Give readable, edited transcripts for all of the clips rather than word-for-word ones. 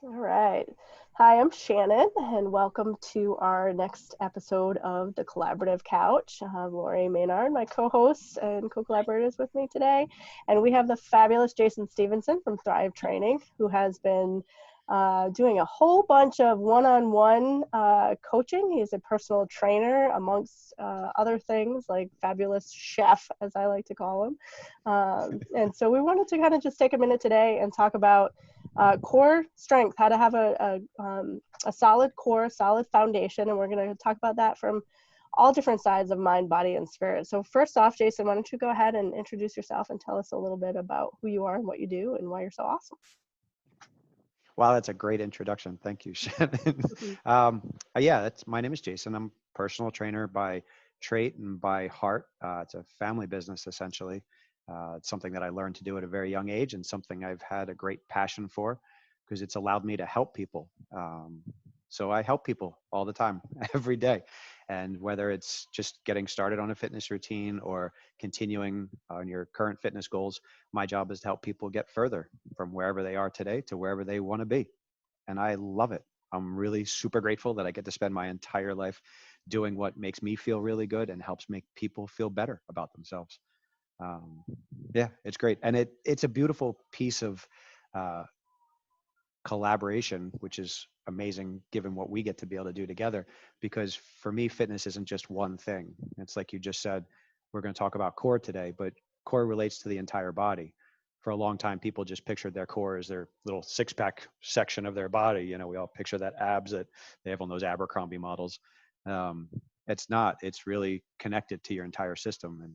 All right. Hi, I'm Shannon, and welcome to our next episode of the Collaborative Couch. Lauri Maynard, my co-host and co-collaborators with me today. And we have the fabulous Jason Stevenson from Thrive Training, who has been doing a whole bunch of one-on-one coaching. He's a personal trainer, amongst other things, like fabulous chef, as I like to call him. And so we wanted to kind of just take a minute today and talk about core strength, how to have a solid core, solid foundation. And we're going to talk about that from all different sides of mind, body, and spirit. So first off, Jason, why don't you go ahead and introduce yourself and tell us a little bit about who you are and what you do and why you're so awesome. Wow, that's a great introduction. Thank you, Shannon. My name is Jason. I'm a personal trainer by trait and by heart. It's a family business, essentially. It's something that I learned to do at a very young age and something I've had a great passion for because it's allowed me to help people. So I help people all the time, every day. And whether it's just getting started on a fitness routine or continuing on your current fitness goals, my job is to help people get further from wherever they are today to wherever they want to be. And I love it. I'm really super grateful that I get to spend my entire life doing what makes me feel really good and helps make people feel better about themselves. It's great. And it's a beautiful piece of collaboration, which is amazing given what we get to be able to do together. Because for me, fitness isn't just one thing. It's like you just said, we're going to talk about core today, but core relates to the entire body. For a long time, people just pictured their core as their little six-pack section of their body. You know, we all picture that abs that they have on those Abercrombie models. It's not. It's really connected to your entire system. And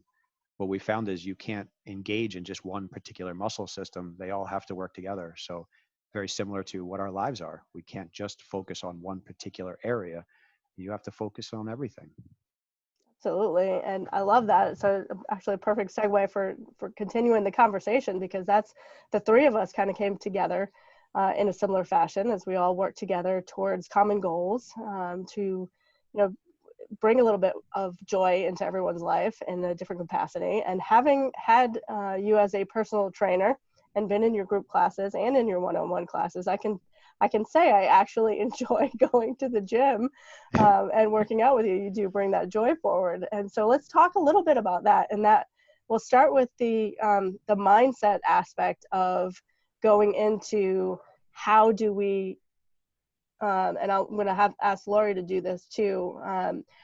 what we found is you can't engage in just one particular muscle system. They all have to work together. So very similar to what our lives are. We can't just focus on one particular area. You have to focus on everything. Absolutely. And I love that. So actually a perfect segue for continuing the conversation, because that's the three of us kind of came together in a similar fashion as we all work together towards common goals to, bring a little bit of joy into everyone's life in a different capacity. And having had you as a personal trainer and been in your group classes and in your one-on-one classes, I can say I actually enjoy going to the gym and working out with you. You do bring that joy forward. And so let's talk a little bit about that. And that we'll start with the mindset aspect of going into how do we, and I'm going to ask Lauri to do this too.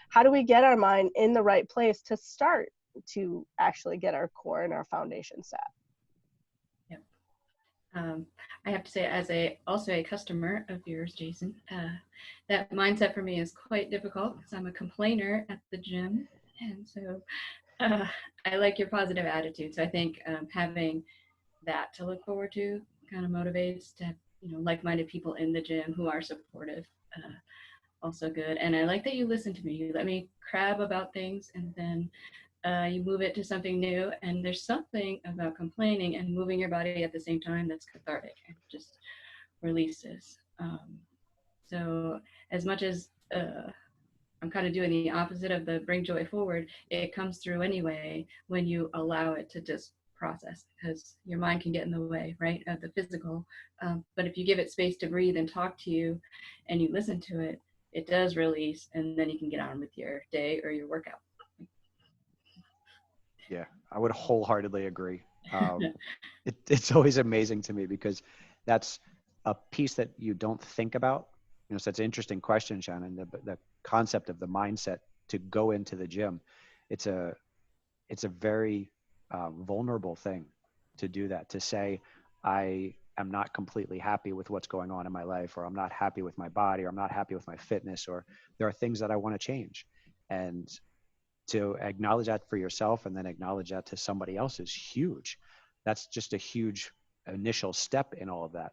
How do we get our mind in the right place to start to actually get our core and our foundation set? I have to say, as also a customer of yours, Jason, that mindset for me is quite difficult because I'm a complainer at the gym. And so I like your positive attitude. So I think having that to look forward to kind of motivates to have, like-minded people in the gym who are supportive. Also good. And I like that you listen to me. You let me crab about things and then you move it to something new, and there's something about complaining and moving your body at the same time that's cathartic and just releases. So as much as I'm kind of doing the opposite of the bring joy forward, it comes through anyway when you allow it to just process, because your mind can get in the way, right, of the physical. But if you give it space to breathe and talk to you and you listen to it, it does release, and then you can get on with your day or your workout. Yeah, I would wholeheartedly agree. It's always amazing to me because that's a piece that you don't think about. So it's an interesting question, Shannon, the concept of the mindset to go into the gym. It's a very vulnerable thing to do that, to say, I am not completely happy with what's going on in my life, or I'm not happy with my body, or I'm not happy with my fitness, or there are things that I want to change. And to acknowledge that for yourself and then acknowledge that to somebody else is huge. That's just a huge initial step in all of that.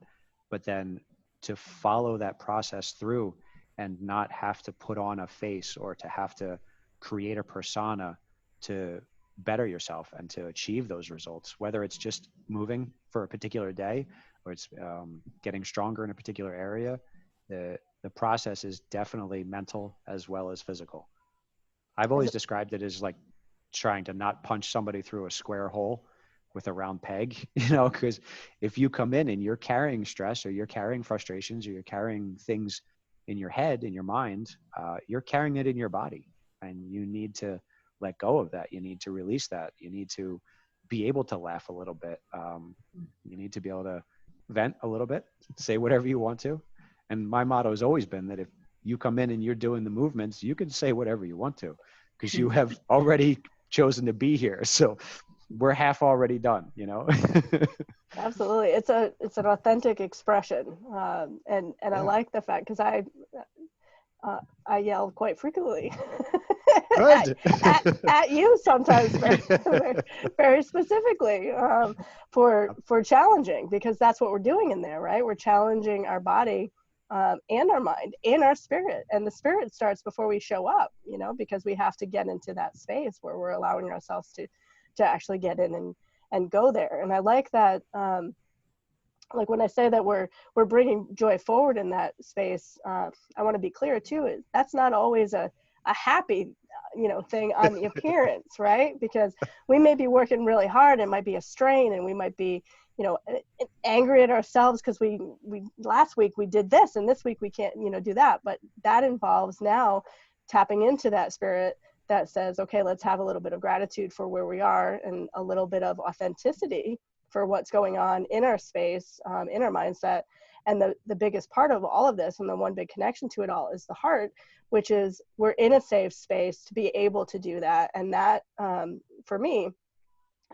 But then to follow that process through and not have to put on a face or to have to create a persona to better yourself and to achieve those results, whether it's just moving for a particular day or it's getting stronger in a particular area, the process is definitely mental as well as physical. I've always described it as like trying to not punch somebody through a square hole. with a round peg, you know, because if you come in and you're carrying stress, or you're carrying frustrations, or you're carrying things in your head, in your mind, you're carrying it in your body, and you need to let go of that. You need to release that. You need to be able to laugh a little bit. You need to be able to vent a little bit, say whatever you want to. And my motto has always been that if you come in and you're doing the movements, you can say whatever you want to, because you have already chosen to be here. So we're half already done, you know? Absolutely. It's an authentic expression. And I like the fact, because I yell quite frequently Good. at you sometimes, very specifically, for challenging, because that's what we're doing in there, right? We're challenging our body, and our mind and our spirit. And the spirit starts before we show up, you know, because we have to get into that space where we're allowing ourselves to actually get in and go there. And I like that. Like when I say that we're bringing joy forward in that space, I want to be clear too, is that's not always a happy, you know, thing on the appearance, right? Because we may be working really hard, it might be a strain, and we might be, you know, angry at ourselves because we last week we did this and this week we can't, you know, do that. But that involves now tapping into that spirit that says, okay, let's have a little bit of gratitude for where we are, and a little bit of authenticity for what's going on in our space, in our mindset. And the biggest part of all of this, and the one big connection to it all, is the heart, which is we're in a safe space to be able to do that. And that, for me,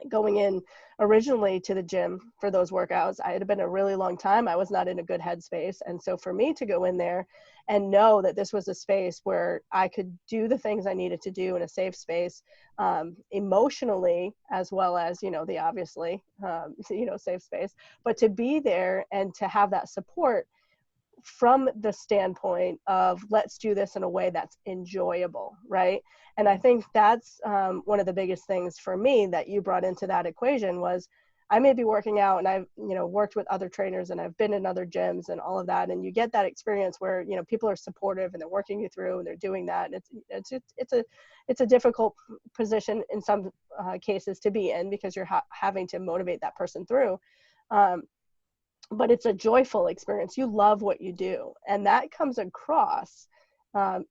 going in originally to the gym for those workouts, I had been a really long time, I was not in a good headspace. And so for me to go in there and know that this was a space where I could do the things I needed to do in a safe space, emotionally, as well as, you know, the obviously, you know, safe space, but to be there and to have that support from the standpoint of, let's do this in a way that's enjoyable, right? And I think that's one of the biggest things for me that you brought into that equation was, I may be working out and I've, you know, worked with other trainers and I've been in other gyms and all of that, and you get that experience where, you know, people are supportive and they're working you through and they're doing that, and it's a difficult position in some cases to be in, because you're having to motivate that person through. But it's a joyful experience. You love what you do, and that comes across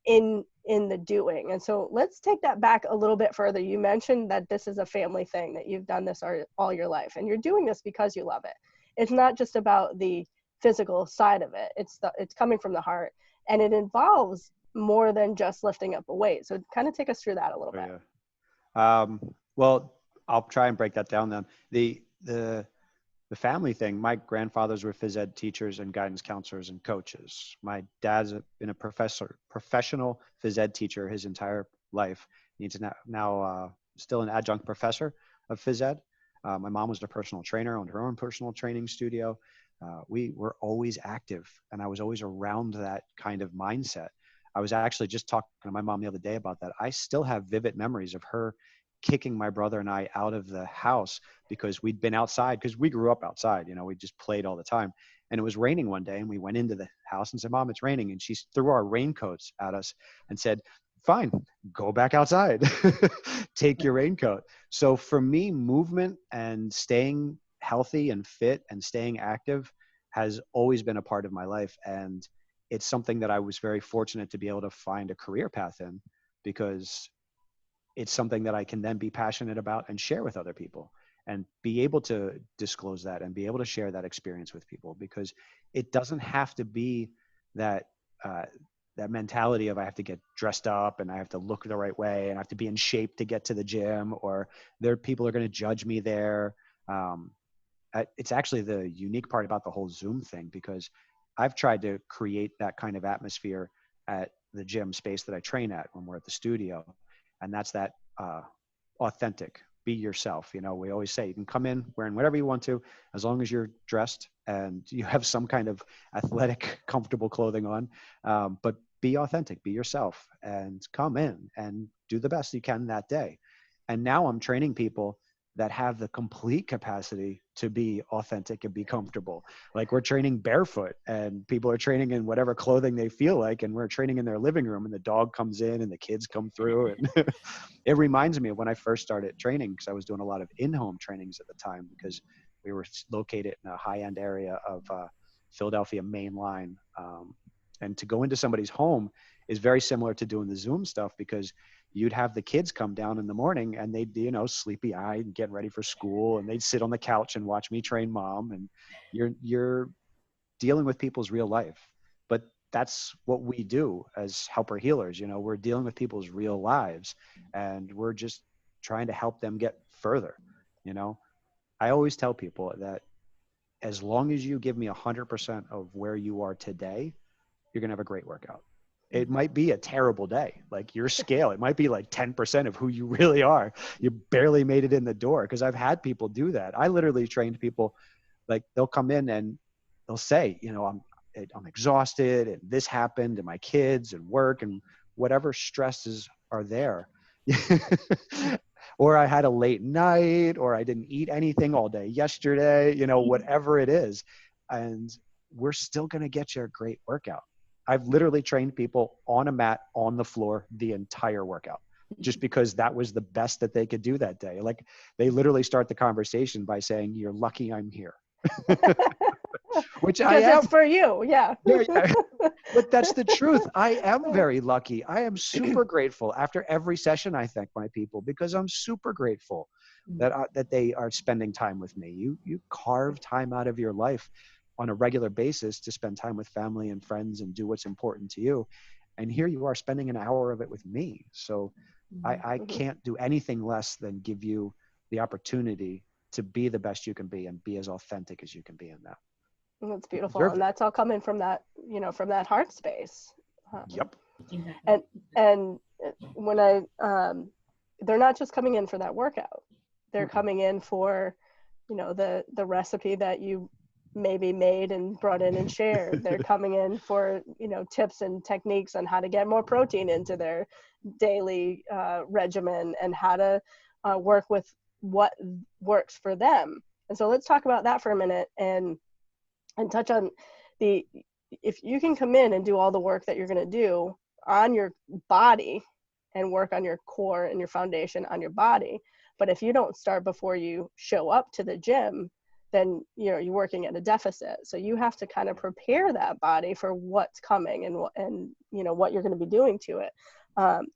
in the doing. And so let's take that back a little bit further. You mentioned that this is a family thing, that you've done this all your life, and you're doing this because you love it. It's not just about the physical side of it. It's coming from the heart, and it involves more than just lifting up a weight. So kind of take us through that a little bit. Yeah. Well, I'll try and break that down then. The family thing, my grandfathers were phys ed teachers and guidance counselors and coaches. My dad's been a professional phys ed teacher his entire life. He's now still an adjunct professor of phys ed. My mom was a personal trainer, owned her own personal training studio. We were always active, and I was always around that kind of mindset. I was actually just talking to my mom the other day about that. I still have vivid memories of her kicking my brother and I out of the house because we'd been outside, because we grew up outside, you know, we just played all the time. And it was raining one day, and we went into the house and said, "Mom, it's raining." And she threw our raincoats at us and said, "Fine, go back outside, take your raincoat." So for me, movement and staying healthy and fit and staying active has always been a part of my life. And it's something that I was very fortunate to be able to find a career path in, because it's something that I can then be passionate about and share with other people, and be able to disclose that and be able to share that experience with people, because it doesn't have to be that mentality of I have to get dressed up and I have to look the right way and I have to be in shape to get to the gym, or people are going to judge me there. It's actually the unique part about the whole Zoom thing, because I've tried to create that kind of atmosphere at the gym space that I train at when we're at the studio. And that's that authentic, be yourself. You know, we always say you can come in wearing whatever you want to, as long as you're dressed and you have some kind of athletic, comfortable clothing on. But be authentic, be yourself, and come in and do the best you can that day. And now I'm training people that have the complete capacity to be authentic and be comfortable. Like we're training barefoot and people are training in whatever clothing they feel like, and we're training in their living room and the dog comes in and the kids come through. And it reminds me of when I first started training, because I was doing a lot of in-home trainings at the time because we were located in a high-end area of Philadelphia main line. And to go into somebody's home is very similar to doing the Zoom stuff, because you'd have the kids come down in the morning and they'd, sleepy eyed and getting ready for school, and they'd sit on the couch and watch me train mom. And you're dealing with people's real life. But that's what we do as helper healers. We're dealing with people's real lives, and we're just trying to help them get further. I always tell people that as long as you give me 100% of where you are today, you're going to have a great workout. It might be a terrible day. Like your scale, it might be like 10% of who you really are. You barely made it in the door. Because I've had people do that. I literally trained people, like they'll come in and they'll say, I'm exhausted and this happened and my kids and work and whatever stresses are there. Or I had a late night, or I didn't eat anything all day yesterday, whatever it is. And we're still going to get you a great workout. I've literally trained people on a mat on the floor the entire workout, just because that was the best that they could do that day. Like they literally start the conversation by saying, "You're lucky I'm here." Which I am. Because it's for you. Yeah. Yeah. But that's the truth. I am very lucky. I am super grateful. After every session, I thank my people because I'm super grateful that they are spending time with me. You carve time out of your life on a regular basis to spend time with family and friends and do what's important to you. And here you are spending an hour of it with me. So I can't do anything less than give you the opportunity to be the best you can be and be as authentic as you can be in that. That's beautiful. And that's all coming from that, from that heart space. Yep. And when they're not just coming in for that workout, they're coming in for, the recipe that you maybe made and brought in and shared. They're coming in for, tips and techniques on how to get more protein into their daily regimen and how to work with what works for them. And so let's talk about that for a minute and touch on if you can come in and do all the work that you're going to do on your body and work on your core and your foundation on your body, but if you don't start before you show up to the gym, then you're working at a deficit. So you have to kind of prepare that body for what's coming and what you're going to be doing to it.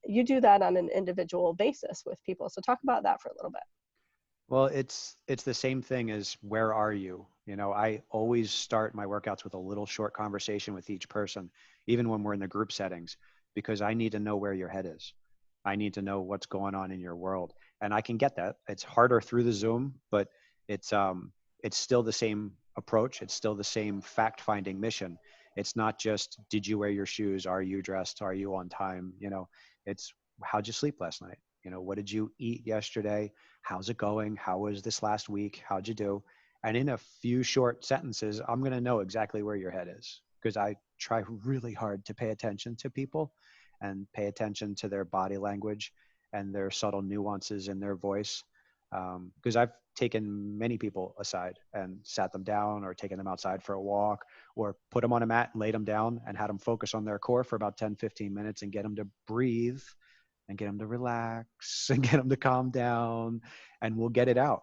You do that on an individual basis with people. So talk about that for a little bit. Well, it's the same thing as where are you? I always start my workouts with a little short conversation with each person, even when we're in the group settings, because I need to know where your head is. I need to know what's going on in your world. And I can get that. It's harder through the Zoom, but it's still the same approach. It's still the same fact-finding mission. It's not just, did you wear your shoes? Are you dressed? Are you on time? It's how'd you sleep last night? What did you eat yesterday? How's it going? How was this last week? How'd you do? And in a few short sentences, I'm going to know exactly where your head is, because I try really hard to pay attention to people and pay attention to their body language and their subtle nuances in their voice. Because I've taken many people aside and sat them down, or taken them outside for a walk, or put them on a mat and laid them down and had them focus on their core for about 10, 15 minutes and get them to breathe and get them to relax and get them to calm down, and we'll get it out.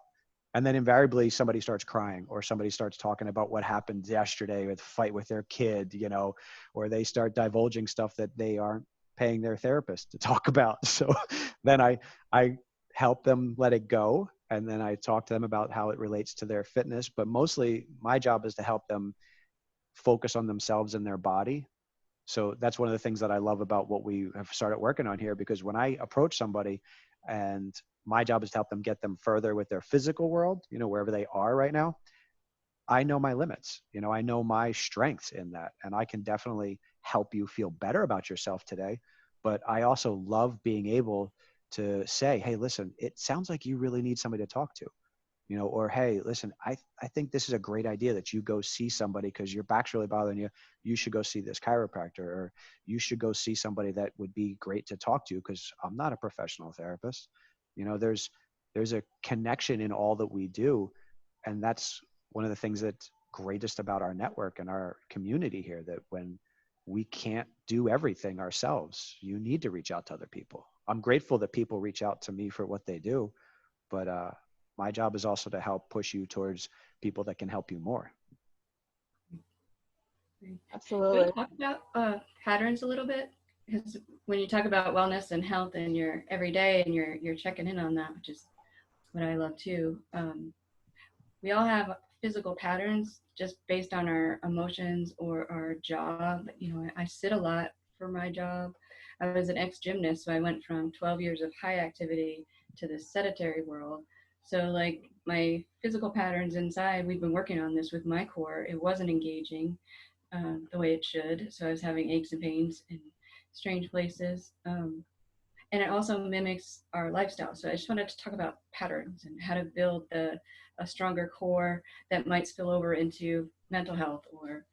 And then invariably somebody starts crying, or somebody starts talking about what happened yesterday with fight with their kid, or they start divulging stuff that they aren't paying their therapist to talk about. So then I help them let it go. And then I talk to them about how it relates to their fitness. But mostly my job is to help them focus on themselves and their body. So that's one of the things that I love about what we have started working on here, because when I approach somebody, and my job is to help them get them further with their physical world, wherever they are right now, I know my limits, I know my strengths in that, and I can definitely help you feel better about yourself today. But I also love being able to say, hey, listen, it sounds like you really need somebody to talk to. Or, hey, listen, I think this is a great idea that you go see somebody because your back's really bothering you. You should go see this chiropractor, or you should go see somebody that would be great to talk to, because I'm not a professional therapist. There's there's a connection in all that we do. And that's one of the things that's greatest about our network and our community here, that when we can't do everything ourselves, you need to reach out to other people. I'm grateful that people reach out to me for what they do, but my job is also to help push you towards people that can help you more. Absolutely. Can we talk about patterns a little bit? Because when you talk about wellness and health and your everyday, and you're checking in on that, which is what I love too. We all have physical patterns just based on our emotions or our job. You know, I sit a lot for my job. I was an ex-gymnast, so I went from 12 years of high activity to this sedentary world. So like my physical patterns inside, we've been working on this with my core. It wasn't engaging the way it should. So I was having aches and pains in strange places. And it also mimics our lifestyle. So I just wanted to talk about patterns and how to build a stronger core that might spill over into mental health, or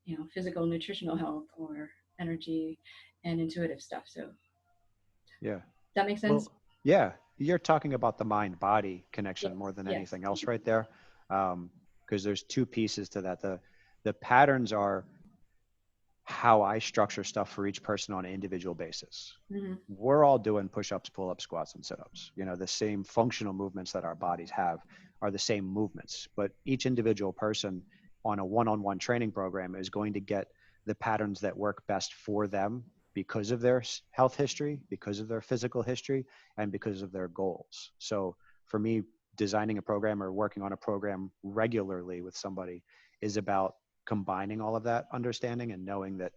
you know, physical nutritional health, or energy and intuitive stuff. So Yeah. that makes sense? Well, yeah, you're talking about the mind-body connection Yes, more than yes. anything else right there. Because there's two pieces to that. The patterns are how I structure stuff for each person on an individual basis. Mm-hmm. We're all doing push-ups, pull-ups, squats, and sit-ups. You know, the same functional movements that our bodies have are the same movements, but each individual person on a one-on-one training program is going to get the patterns that work best for them because of their health history, because of their physical history, and because of their goals. So for me, designing a program or working on a program regularly with somebody is about combining all of that understanding and knowing that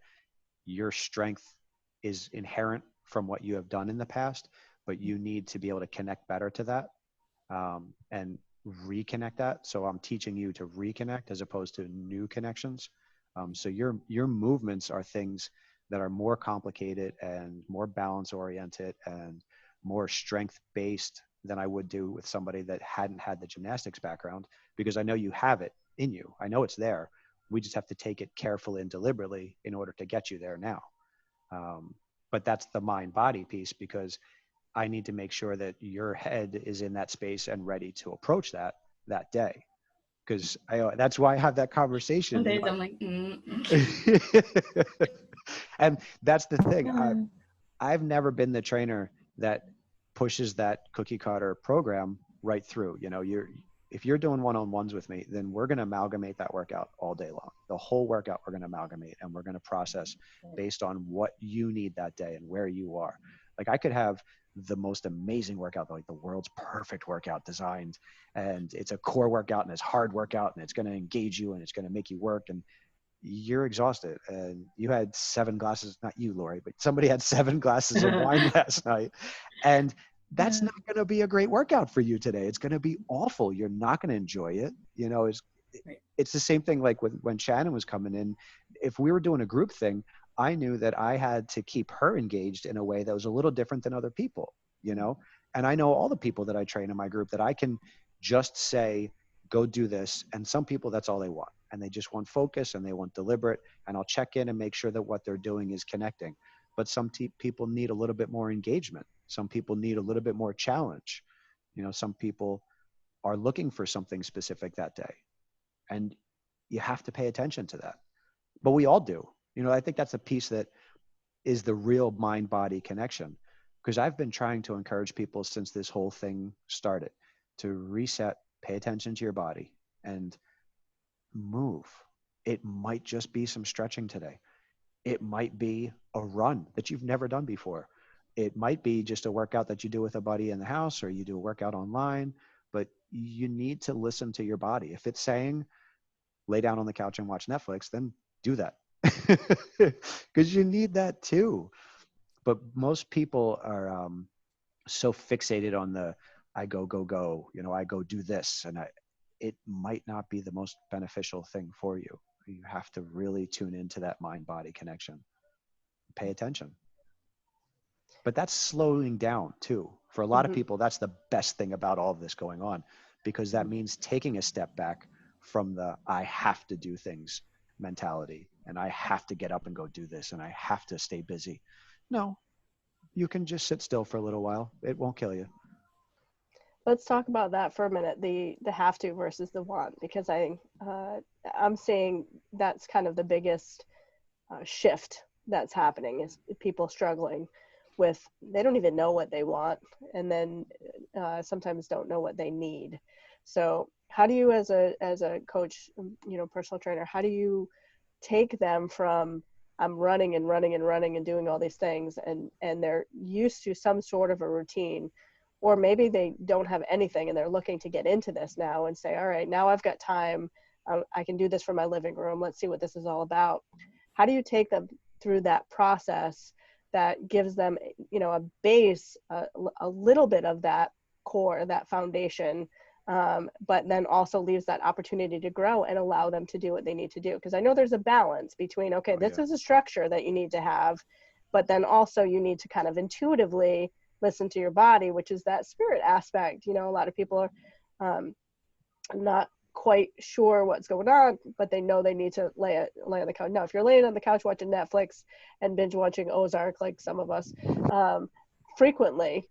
your strength is inherent from what you have done in the past, but you need to be able to connect better to that and reconnect that. So I'm teaching you to reconnect as opposed to new connections. So your movements are things that are more complicated and more balance oriented and more strength based than I would do with somebody that hadn't had the gymnastics background, because I know you have it in you. I know it's there. We just have to take it carefully and deliberately in order to get you there now. But that's the mind-body piece, because I need to make sure that your head is in that space and ready to approach that day. Because that's why I have that conversation. Some days I'm like, And that's the thing. I've never been the trainer that pushes that cookie cutter program right through. You know, if you're doing one-on-ones with me, then we're going to amalgamate that workout all day long. The whole workout we're going to amalgamate, and we're going to process based on what you need that day and where you are. Like I could have the most amazing workout, like the world's perfect workout designed, and it's a core workout and it's hard workout and it's going to engage you and it's going to make you work, and you're exhausted and you had 7 glasses, not you, Lauri, but somebody had 7 glasses of wine last night, and that's not going to be a great workout for you today. It's going to be awful. You're not going to enjoy it. You know, it's the same thing like when Shannon was coming in. If we were doing a group thing, I knew that I had to keep her engaged in a way that was a little different than other people, you know? And I know all the people that I train in my group that I can just say, go do this. And some people, that's all they want. And they just want focus and they want deliberate. And I'll check in and make sure that what they're doing is connecting. But some people need a little bit more engagement. Some people need a little bit more challenge. You know, some people are looking for something specific that day. And you have to pay attention to that. But we all do. You know, I think that's a piece that is the real mind-body connection. Because I've been trying to encourage people since this whole thing started to reset, pay attention to your body, and move. It might just be some stretching today. It might be a run that you've never done before. It might be just a workout that you do with a buddy in the house, or you do a workout online, but you need to listen to your body. If it's saying lay down on the couch and watch Netflix, then do that. Because you need that too. But most people are so fixated on the I go, you know, I go do this, and it might not be the most beneficial thing for you. You have to really tune into that mind-body connection. Pay attention. But that's slowing down too. For a lot of people, that's the best thing about all of this going on, because that means taking a step back from the I have to do things mentality, and I have to get up and go do this, and I have to stay busy. No, you can just sit still for a little while. It won't kill you. Let's talk about that for a minute, the have to versus the want, because I'm seeing that's kind of the biggest shift that's happening, is people struggling with, they don't even know what they want, and then sometimes don't know what they need. So how do you, as a coach, personal trainer, how do you take them from I'm running and running and running and doing all these things, and they're used to some sort of a routine, or maybe they don't have anything and they're looking to get into this now and say, all right, now I've got time, I can do this from my living room, let's see what this is all about. How do you take them through that process that gives them, a base, a little bit of that core, that foundation, but then also leaves that opportunity to grow and allow them to do what they need to do? Because I know there's a balance between, okay, this is a structure that you need to have, but then also you need to kind of intuitively listen to your body, which is that spirit aspect. A lot of people are not quite sure what's going on, but they know they need to lay on the couch. Now, if you're laying on the couch watching Netflix and binge watching Ozark, like some of us, frequently,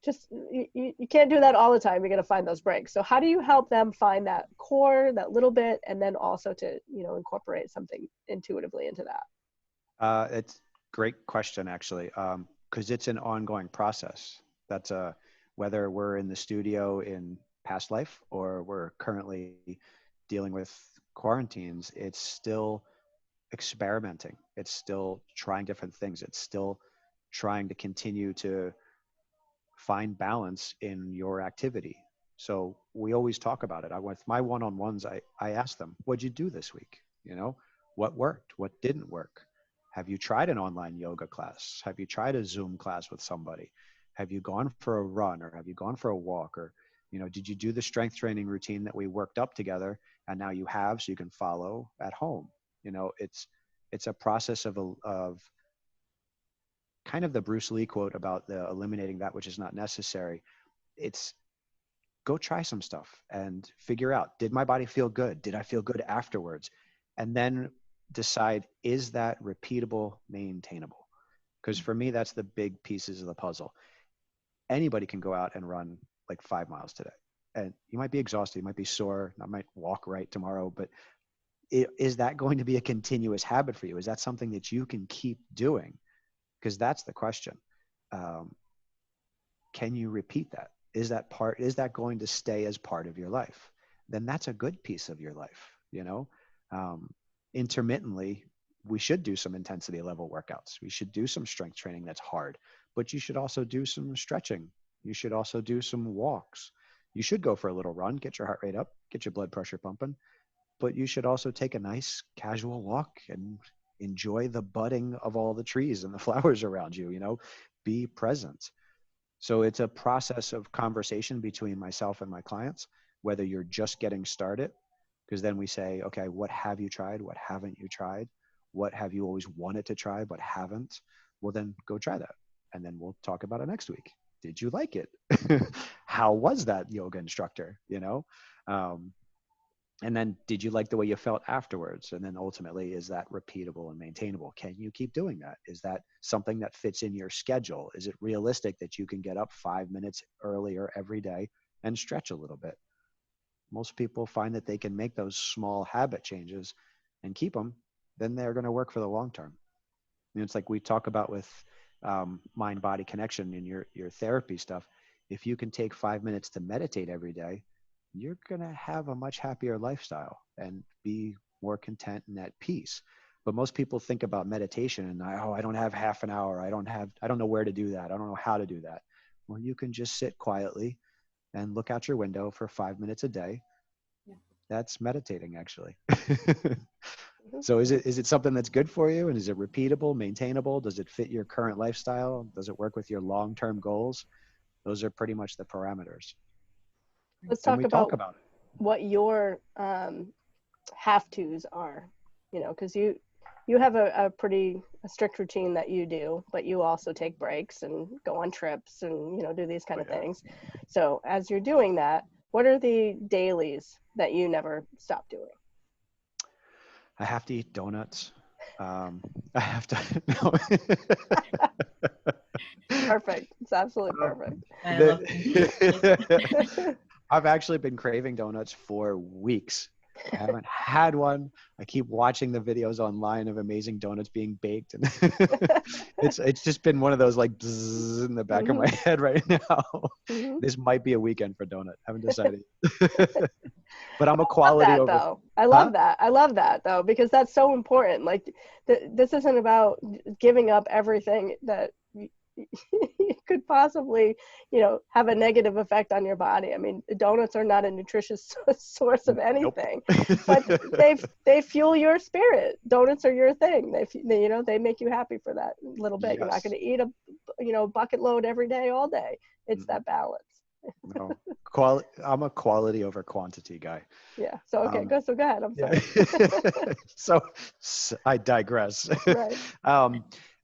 just you can't do that all the time. You're going to find those breaks. So how do you help them find that core, that little bit, and then also to, incorporate something intuitively into that? It's a great question, actually, because it's an ongoing process. That's whether we're in the studio in past life or we're currently dealing with quarantines, it's still experimenting. It's still trying different things. It's still trying to continue to find balance in your activity. So we always talk about it. With my one-on-ones, I ask them, what'd you do this week? What worked? What didn't work? Have you tried an online yoga class? Have you tried a Zoom class with somebody? Have you gone for a run, or have you gone for a walk? Or, did you do the strength training routine that we worked up together and now you have, so you can follow at home? It's a process of kind of the Bruce Lee quote about the eliminating that which is not necessary. It's go try some stuff and figure out, did my body feel good? Did I feel good afterwards? And then decide, is that repeatable, maintainable? Because for me, that's the big pieces of the puzzle. Anybody can go out and run like 5 miles today, and you might be exhausted, you might be sore, I might walk right tomorrow, but is that going to be a continuous habit for you? Is that something that you can keep doing? Because that's the question. Can you repeat that? Is that going to stay as part of your life? Then that's a good piece of your life. Intermittently, we should do some intensity level workouts. We should do some strength training that's hard, but you should also do some stretching. You should also do some walks. You should go for a little run, get your heart rate up, get your blood pressure pumping, but you should also take a nice casual walk and enjoy the budding of all the trees and the flowers around you, be present. So it's a process of conversation between myself and my clients, whether you're just getting started, because then we say, okay, what have you tried? What haven't you tried? What have you always wanted to try but haven't? Well, then go try that. And then we'll talk about it next week. Did you like it? How was that yoga instructor? And then did you like the way you felt afterwards? And then ultimately, is that repeatable and maintainable? Can you keep doing that? Is that something that fits in your schedule? Is it realistic that you can get up 5 minutes earlier every day and stretch a little bit? Most people find that they can make those small habit changes and keep them, then they're going to work for the long term. It's like we talk about with mind-body connection in your therapy stuff. If you can take 5 minutes to meditate every day, you're going to have a much happier lifestyle and be more content and at peace. But most people think about meditation and, I don't have half an hour. I don't know where to do that. I don't know how to do that. Well, you can just sit quietly and look out your window for 5 minutes a day. Yeah. That's meditating, actually. So is it something that's good for you? And is it repeatable, maintainable? Does it fit your current lifestyle? Does it work with your long-term goals? Those are pretty much the parameters. Let's talk about it. What your have-tos are, because you have a pretty strict routine that you do, but you also take breaks and go on trips and, do these kind of things. So as you're doing that, what are the dailies that you never stop doing? I have to eat donuts. I have to. No. Perfect. It's absolutely perfect. I love it. I've actually been craving donuts for weeks. I haven't had one. I keep watching the videos online of amazing donuts being baked, and it's just been one of those like bzzz in the back of my head right now. This might be a weekend for donut. I haven't decided. But I'm a quality I love that, over. though. I love that. I love that, though, because that's so important. Like, this isn't about giving up everything that could possibly, have a negative effect on your body. I mean, donuts are not a nutritious source of anything, but they fuel your spirit. Donuts are your thing. They make you happy for that little bit. Yes. You're not going to eat a bucket load every day, all day. It's that balance. No. I'm a quality over quantity guy. Yeah. So okay, go ahead. I'm sorry. so I digress. Right.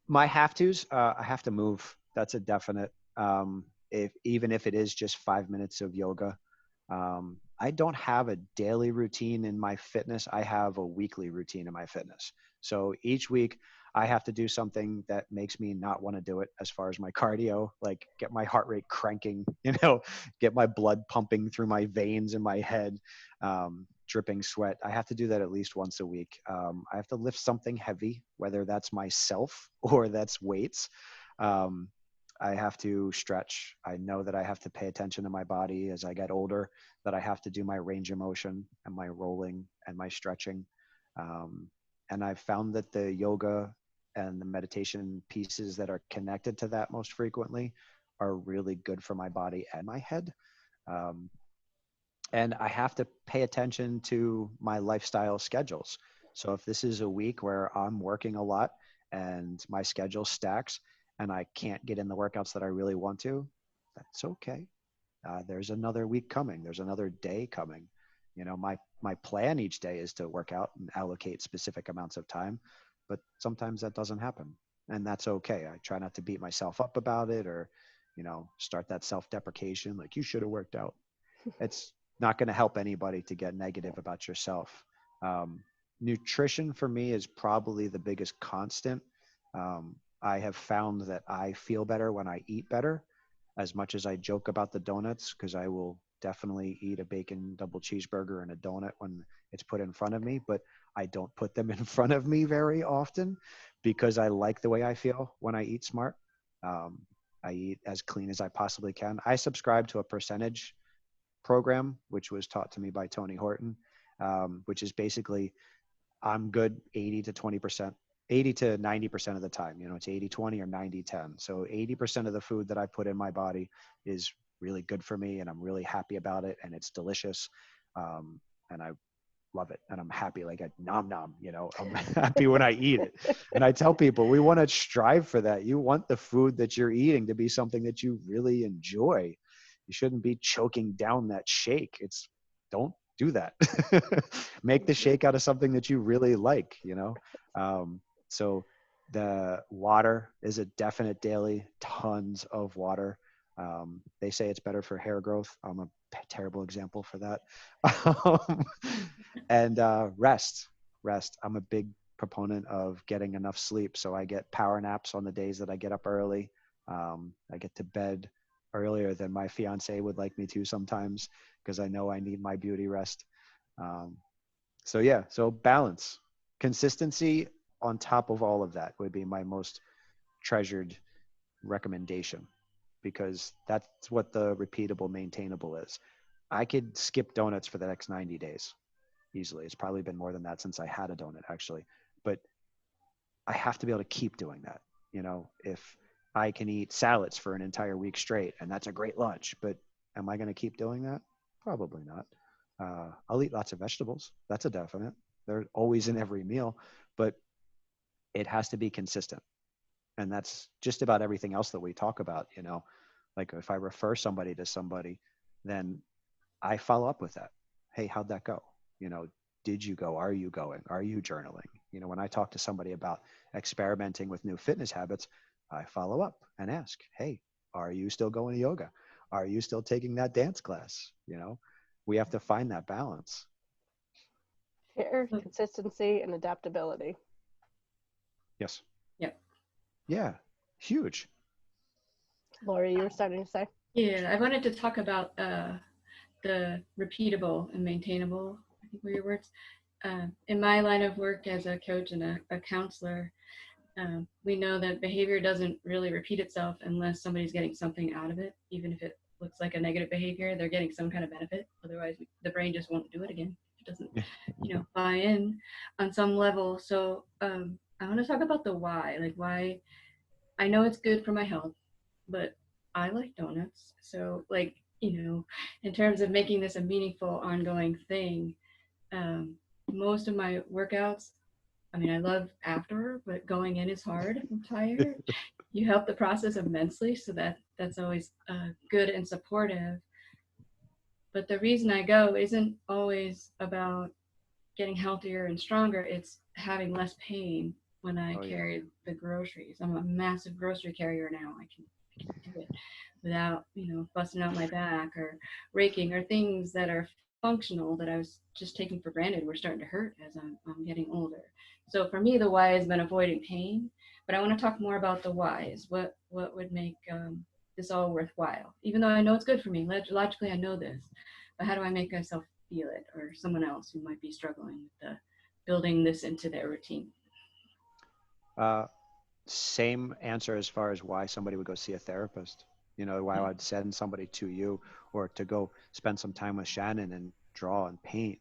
My have tos, I have to move. That's a definite. Even if it is just 5 minutes of yoga. I don't have a daily routine in my fitness. I have a weekly routine in my fitness. So each week I have to do something that makes me not want to do it as far as my cardio, like get my heart rate cranking, get my blood pumping through my veins in my head, dripping sweat. I have to do that at least once a week. I have to lift something heavy, whether that's myself or that's weights. I have to stretch. I know that I have to pay attention to my body as I get older, that I have to do my range of motion and my rolling and my stretching. And I've found that the yoga and the meditation pieces that are connected to that most frequently are really good for my body and my head. And I have to pay attention to my lifestyle schedules. So if this is a week where I'm working a lot and my schedule stacks and I can't get in the workouts that I really want to, that's okay. There's another week coming. There's another day coming. My plan each day is to work out and allocate specific amounts of time, but sometimes that doesn't happen, and that's okay. I try not to beat myself up about it or, start that self-deprecation like you should have worked out. It's not going to help anybody to get negative about yourself. Nutrition for me is probably the biggest constant. I have found that I feel better when I eat better, as much as I joke about the donuts, because I will definitely eat a bacon double cheeseburger and a donut when it's put in front of me, but I don't put them in front of me very often because I like the way I feel when I eat smart. I eat as clean as I possibly can. I subscribe to a percentage program, which was taught to me by Tony Horton, which is basically I'm good 80 to 20%. 80 to 90% of the time, it's 80-20 or 90-10. So 80% of the food that I put in my body is really good for me and I'm really happy about it and it's delicious. And I love it. And I'm happy, like a nom nom, I'm happy when I eat it. And I tell people, we want to strive for that. You want the food that you're eating to be something that you really enjoy. You shouldn't be choking down that shake. Don't do that. Make the shake out of something that you really like, So the water is a definite daily, tons of water. They say it's better for hair growth. I'm a terrible example for that. And rest. I'm a big proponent of getting enough sleep. So I get power naps on the days that I get up early. I get to bed earlier than my fiance would like me to sometimes because I know I need my beauty rest. So balance, consistency on top of all of that would be my most treasured recommendation, because that's what the repeatable, maintainable is. I could skip donuts for the next 90 days easily. It's probably been more than that since I had a donut actually, but I have to be able to keep doing that. If I can eat salads for an entire week straight and that's a great lunch, but am I going to keep doing that? Probably not. I'll eat lots of vegetables. That's a definite. They're always in every meal, but it has to be consistent. And that's just about everything else that we talk about, like if I refer somebody to somebody, then I follow up with that. Hey, how'd that go? Did you go? Are you going? Are you journaling? When I talk to somebody about experimenting with new fitness habits, I follow up and ask, hey, are you still going to yoga? Are you still taking that dance class? We have to find that balance. Consistency and adaptability. Yes. Yep. Yeah. Huge. Lauri, you were starting to say? Yeah, I wanted to talk about the repeatable and maintainable, I think were your words. In my line of work as a coach and a counselor, we know that behavior doesn't really repeat itself unless somebody's getting something out of it. Even if it looks like a negative behavior, they're getting some kind of benefit. Otherwise, the brain just won't do it again. It doesn't, buy in on some level. So I want to talk about the why. Like why I know it's good for my health, but I like donuts. So in terms of making this a meaningful, ongoing thing, most of my workouts, I mean, I love after, but going in is hard. I'm tired. You help the process immensely, so that's always good and supportive. But the reason I go isn't always about getting healthier and stronger. It's having less pain when I carry the groceries. I'm a massive grocery carrier now. I can do it without, busting out my back or raking, or things that are functional that I was just taking for granted were starting to hurt as I'm getting older. So for me, the why has been avoiding pain, but I want to talk more about the whys. What would make this all worthwhile? Even though I know it's good for me, logically I know this, but how do I make myself feel it, or someone else who might be struggling with building this into their routine? Same answer as far as why somebody would go see a therapist. Why I would send somebody to you, or to go spend some time with Shannon and draw and paint.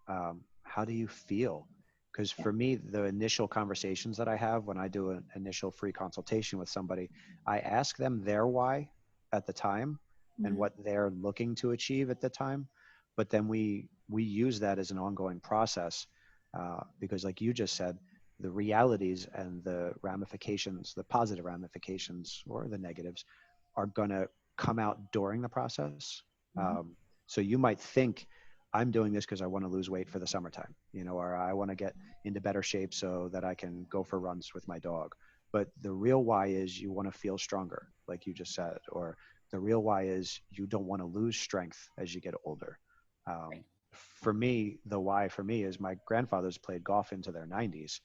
How do you feel? Because for me, the initial conversations that I have when I do an initial free consultation with somebody, I ask them their why at the time and what they're looking to achieve at the time. But then we use that as an ongoing process, because like you just said, the realities and the ramifications, the positive ramifications or the negatives, are going to come out during the process. So you might think, I'm doing this because I want to lose weight for the summertime, or I want to get into better shape so that I can go for runs with my dog. But the real why is you want to feel stronger, like you just said, or the real why is you don't want to lose strength as you get older. For me, the why for me is my grandfathers played golf into their 90s.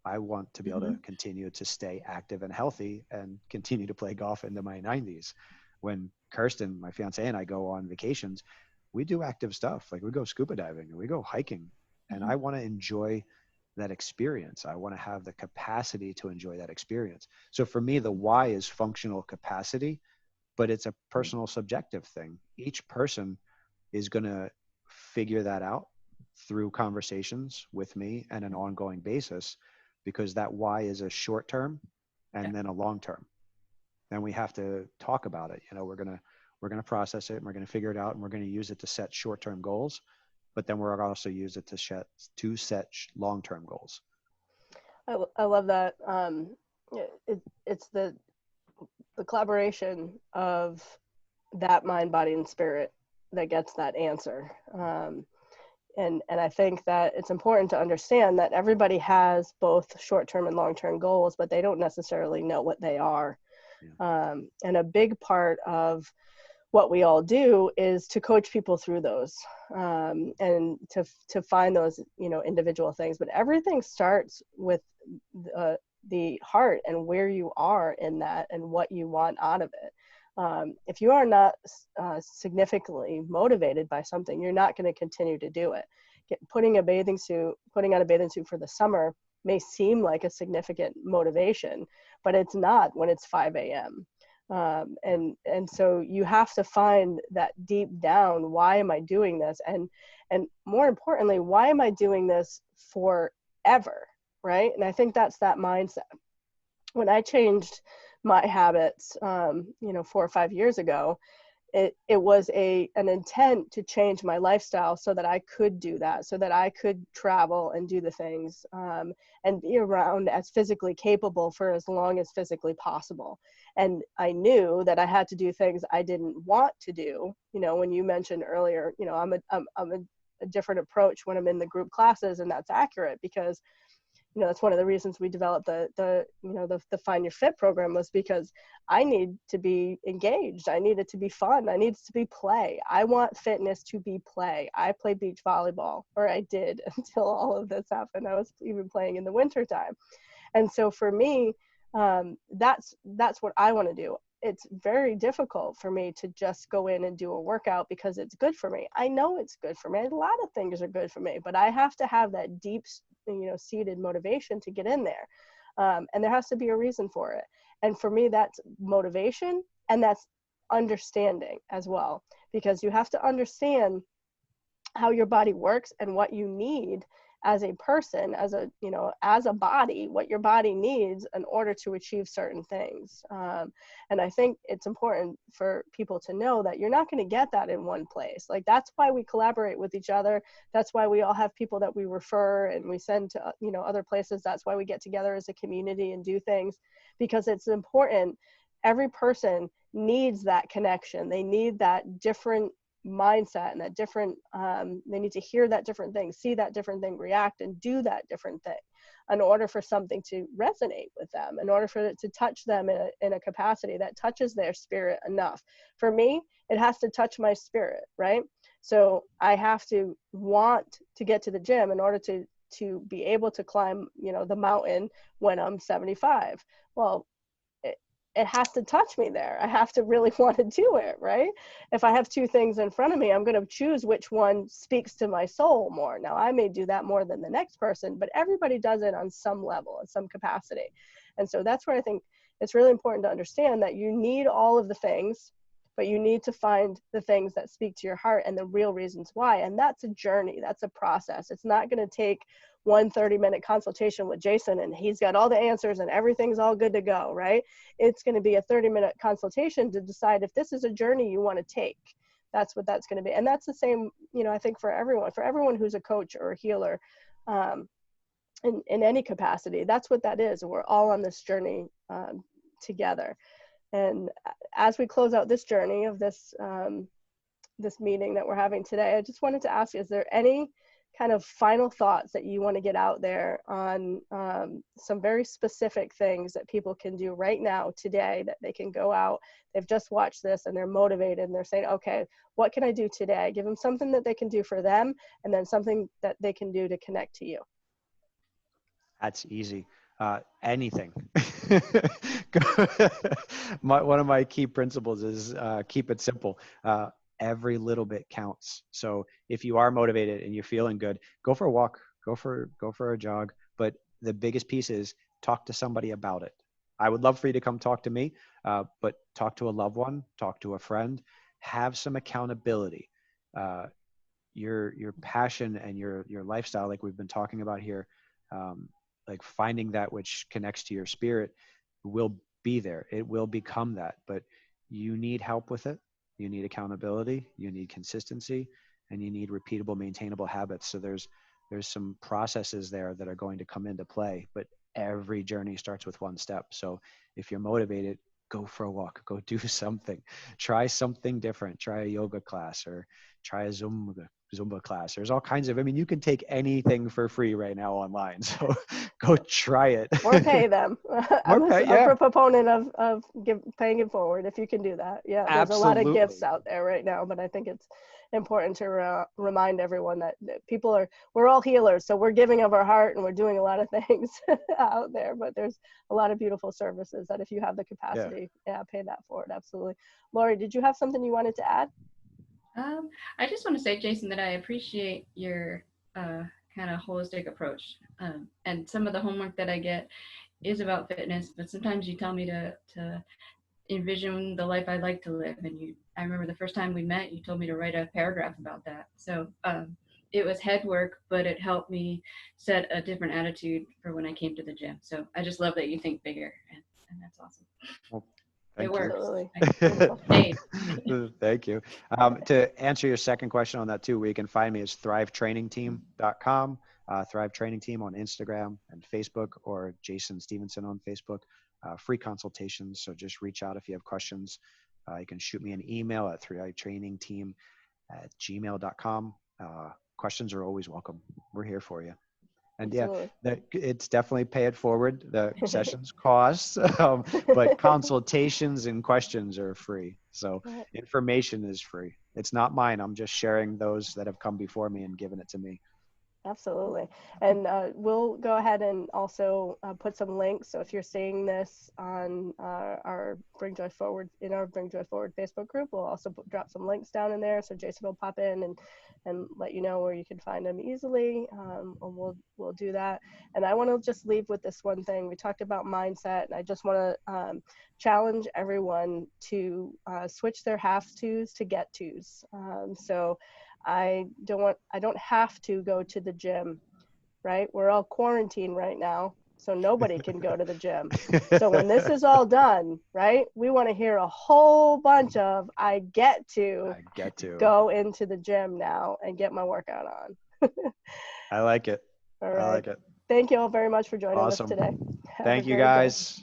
I want to be able to continue to stay active and healthy and continue to play golf into my 90s. When Kirsten, my fiance, and I go on vacations, we do active stuff. Like we go scuba diving and we go hiking. And I want to enjoy that experience. I want to have the capacity to enjoy that experience. So for me, the why is functional capacity, but it's a personal subjective thing. Each person is going to figure that out through conversations with me and an ongoing basis, because that why is a short term and then a long term. And we have to talk about it. We're going to process it and we're going to figure it out, and we're going to use it to set short-term goals, but then we're going to also use it to set long-term goals. I love that. It's the collaboration of that mind, body, and spirit that gets that answer. And I think that it's important to understand that everybody has both short-term and long-term goals, but they don't necessarily know what they are. And a big part of what we all do is to coach people through those, and to find those, individual things. But everything starts with the heart and where you are in that and what you want out of it. If you are not significantly motivated by something, you're not going to continue to do it. Putting on a bathing suit for the summer may seem like a significant motivation, but it's not when it's 5 a.m. And so you have to find that deep down, why am I doing this? And more importantly, why am I doing this forever? Right? And I think that's that mindset. When I changed my habits, 4 or 5 years ago, it was an intent to change my lifestyle so that I could do that, so that I could travel and do the things, and be around as physically capable for as long as physically possible. And I knew that I had to do things I didn't want to do. When you mentioned earlier, I'm a different approach when I'm in the group classes, and that's accurate, because that's one of the reasons we developed the Find Your Fit program, was because I need to be engaged. I need it to be fun. I need it to be play. I want fitness to be play. I play beach volleyball, or I did until all of this happened. I was even playing in the wintertime. And so for me, that's what I want to do. It's very difficult for me to just go in and do a workout because it's good for me. I know it's good for me. A lot of things are good for me, but I have to have that deep, seated motivation to get in there. And there has to be a reason for it. And for me, that's motivation, and that's understanding as well, because you have to understand how your body works and what you need as a person, as a body, what your body needs in order to achieve certain things. And I think it's important for people to know that you're not going to get that in one place. Like, that's why we collaborate with each other. That's why we all have people that we refer and we send to, other places. That's why we get together as a community and do things, because it's important. Every person needs that connection. They need that different mindset and that different, they need to hear that different thing, see that different thing, react and do that different thing in order for something to resonate with them, in order for it to touch them in a capacity that touches their spirit enough. For me, it has to touch my spirit, right? So I have to want to get to the gym in order to be able to climb, the mountain when I'm 75. Well, it has to touch me there. I have to really want to do it, right? If I have two things in front of me, I'm going to choose which one speaks to my soul more. Now, I may do that more than the next person, but everybody does it on some level, in some capacity. And so that's where I think it's really important to understand that you need all of the things, but you need to find the things that speak to your heart and the real reasons why. And that's a journey. That's a process. It's not going to take one 30-minute consultation with Jason and he's got all the answers and everything's all good to go, right? It's going to be a 30-minute consultation to decide if this is a journey you want to take. That's what that's going to be. And that's the same, I think for everyone who's a coach or a healer, in any capacity, that's what that is. We're all on this journey together. And as we close out this journey of this meeting that we're having today, I just wanted to ask you, is there any kind of final thoughts that you want to get out there on some very specific things that people can do right now, today, that they can go out, they've just watched this and they're motivated and they're saying, okay, what can I do today? Give them something that they can do for them and then something that they can do to connect to you. That's easy. Anything. One of my key principles is keep it simple. Every little bit counts. So if you are motivated and you're feeling good, go for a walk, go for a jog. But the biggest piece is talk to somebody about it. I would love for you to come talk to me, but talk to a loved one, talk to a friend, have some accountability. Your passion and your lifestyle, like we've been talking about here, like finding that which connects to your spirit will be there. It will become that, but you need help with it. You need accountability, you need consistency, and you need repeatable, maintainable habits. So there's some processes there that are going to come into play, but every journey starts with one step. So if you're motivated, go for a walk, go do something, try something different, try a yoga class or try a Zumba class. There's all kinds of, you can take anything for free right now online. So go try it. Or pay them. I'm a proponent of paying it forward if you can do that. Yeah, there's Absolutely. A lot of gifts out there right now, but I think it's important to remind everyone that we're all healers. So we're giving of our heart and we're doing a lot of things out there, but there's a lot of beautiful services that if you have the capacity, pay that forward. Absolutely. Lauri, did you have something you wanted to add? I just want to say, Jason, that I appreciate your kind of holistic approach. And some of the homework that I get is about fitness, but sometimes you tell me to envision the life I'd like to live. And I remember the first time we met, you told me to write a paragraph about that. So it was head work, but it helped me set a different attitude for when I came to the gym. So I just love that you think bigger, and that's awesome. Well, it works. Thank you. To answer your second question on that too, where you can find me is thrivetrainingteam.com, Thrive Training Team on Instagram and Facebook, or Jason Stevenson on Facebook. Free consultations. So just reach out if you have questions. You can shoot me an email at thrivetrainingteam@gmail.com. Questions are always welcome. We're here for you. And it's definitely pay it forward. The sessions cost, but consultations and questions are free. So information is free. It's not mine. I'm just sharing those that have come before me and given it to me. Absolutely. And we'll go ahead and also put some links. So if you're seeing this on our Bring Joy Forward, in our Bring Joy Forward Facebook group, we'll also drop some links down in there. So Jason will pop in and let you know where you can find them easily. And we'll do that. And I want to just leave with this one thing. We talked about mindset, and I just want to challenge everyone to switch their have tos to get tos. So I don't have to go to the gym, right? We're all quarantined right now, so nobody can go to the gym. So when this is all done, right, we want to hear a whole bunch of I get to go into the gym now and get my workout on. I like it. All right. I like it. Thank you all very much for joining us Awesome. today. Thank you, guys.